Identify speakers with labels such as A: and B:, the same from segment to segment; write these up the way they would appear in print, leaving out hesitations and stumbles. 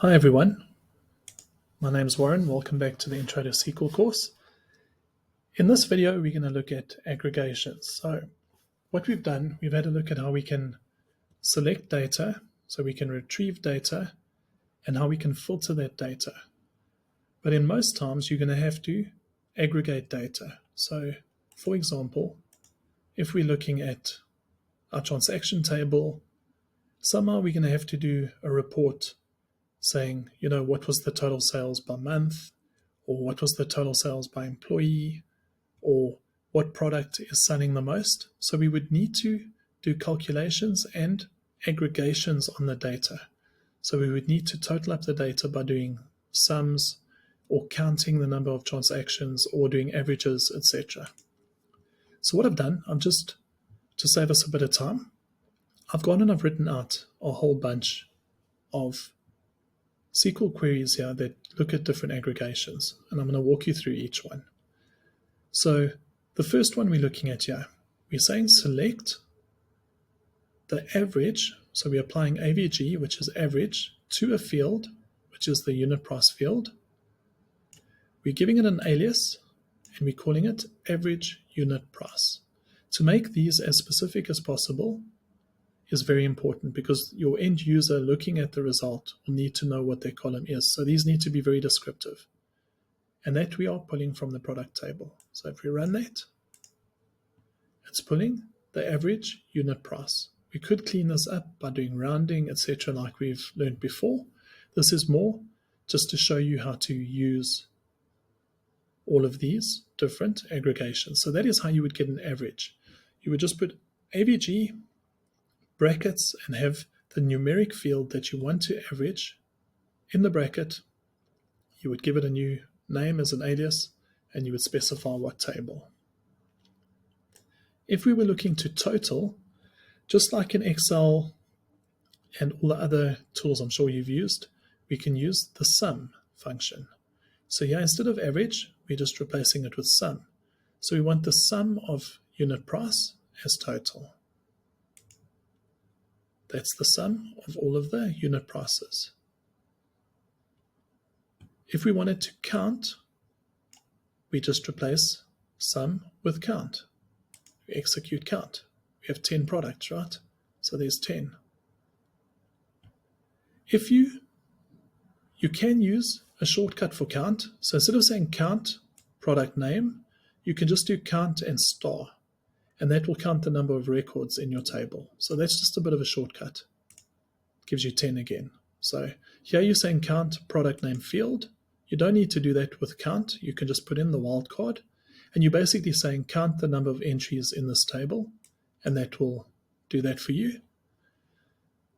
A: Hi everyone, my name is Warren. Welcome back to the Intro to SQL course. In this video, we're going to look at aggregations. So what we've done, we've had a look at how we can select data, so we can retrieve data, and how we can filter that data. But in most times, you're going to have to aggregate data. So for example, if we're looking at our transaction table, somehow we're going to have to do a report saying, what was the total sales by month, or what was the total sales by employee, or what product is selling the most. So we would need to do calculations and aggregations on the data. So we would need to total up the data by doing sums or counting the number of transactions or doing averages, etc. So what I've done, to save us a bit of time, I've gone and I've written out a whole bunch of SQL queries here that look at different aggregations, and I'm going to walk you through each one. So the first one we're looking at here, we're saying select the average. So we're applying AVG, which is average, to a field, which is the unit price field. We're giving it an alias, and we're calling it average unit price. To make these as specific as possible is very important because your end user looking at the result will need to know what their column is. So these need to be very descriptive. And that we are pulling from the product table. So if we run that, it's pulling the average unit price. We could clean this up by doing rounding, etc., like we've learned before. This is more just to show you how to use all of these different aggregations. So that is how you would get an average. You would just put AVG brackets and have the numeric field that you want to average in the bracket. You would give it a new name as an alias, and you would specify what table. If we were looking to total, just like in Excel and all the other tools I'm sure you've used, we can use the sum function. So here, instead of average, we're just replacing it with sum. So we want the sum of unit price as total. That's the sum of all of the unit prices. If we wanted to count, we just replace sum with count. We execute count. We have 10 products, right? So there's 10. If you can use a shortcut for count. So instead of saying count product name, you can just do count and star, and that will count the number of records in your table. So that's just a bit of a shortcut. It gives you 10 again. So here you're saying count product name field. You don't need to do that with count. You can just put in the wildcard, and you're basically saying count the number of entries in this table, and that will do that for you.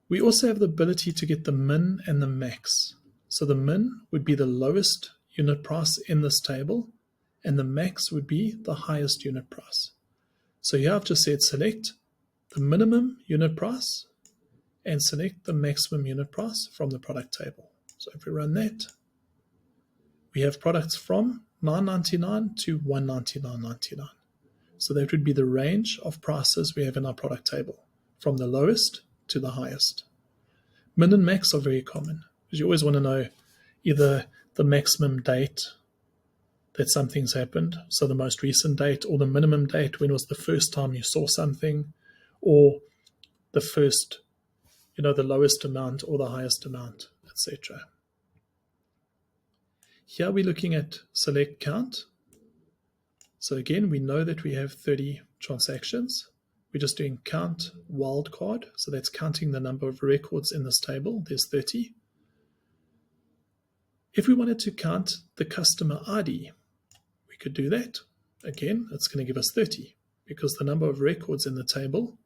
A: We also have the ability to get the min and the max. So the min would be the lowest unit price in this table, and the max would be the highest unit price. So here I've just said select the minimum unit price and select the maximum unit price from the product table. So if we run that, we have products from $9.99 to $199.99. So that would be the range of prices we have in our product table, from the lowest to the highest. Min and max are very common, because you always want to know either the maximum date that something's happened, so the most recent date, or the minimum date, when was the first time you saw something, or the first, the lowest amount or the highest amount, etc. Here we're looking at select count. So again, we know that we have 30 transactions. We're just doing count wildcard. So that's counting the number of records in this table. There's 30. If we wanted to count the customer ID, we could do that. Again, it's going to give us 30 because the number of records in the table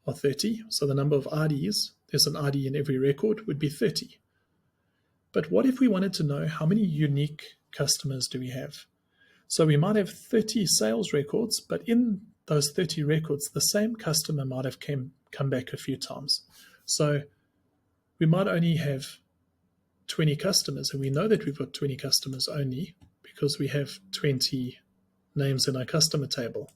A: are 30. So the number of IDs, there's an ID in every record, would be 30. But what if we wanted to know how many unique customers do we have? So we might have 30 sales records, but in those 30 records, the same customer might have come back a few times. So we might only have 20 customers, and we know that we've got 20 customers only because we have 20 names in our customer table.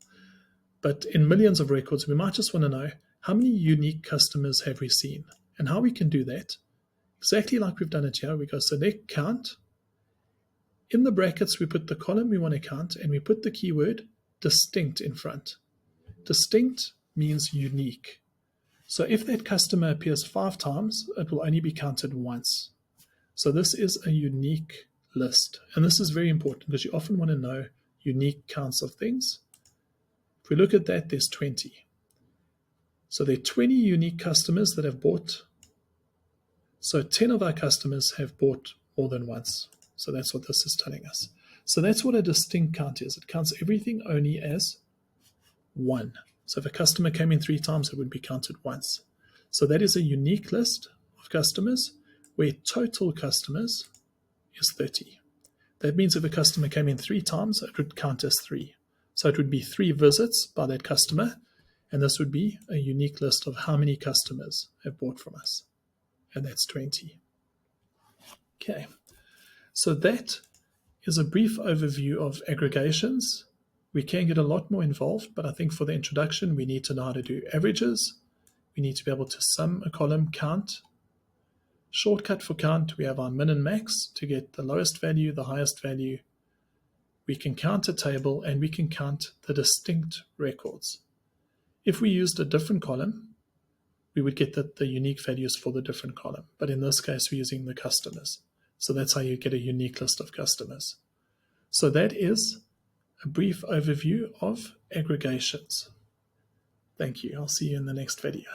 A: But in millions of records, we might just want to know how many unique customers have we seen. And how we can do that exactly like we've done it here. We go select count. In the brackets, we put the column we want to count, and we put the keyword distinct in front. Distinct means unique. So if that customer appears 5 times, it will only be counted once. So this is a unique list. And this is very important because you often want to know unique counts of things. If we look at that, there's 20. So there are 20 unique customers that have bought. So 10 of our customers have bought more than once. So that's what this is telling us. So that's what a distinct count is. It counts everything only as 1. So if a customer came in 3 times, it would be counted once. So that is a unique list of customers where total customers is 30. That means if a customer came in 3 times, it would count as 3. So it would be 3 visits by that customer, and this would be a unique list of how many customers have bought from us. And that's 20. Okay, so that is a brief overview of aggregations. We can get a lot more involved, but I think for the introduction, we need to know how to do averages. We need to be able to sum a column count. Shortcut for count, we have our min and max to get the lowest value, the highest value. We can count a table, and we can count the distinct records. If we used a different column, we would get the unique values for the different column. But in this case, we're using the customers. So that's how you get a unique list of customers. So that is a brief overview of aggregations. Thank you. I'll see you in the next video.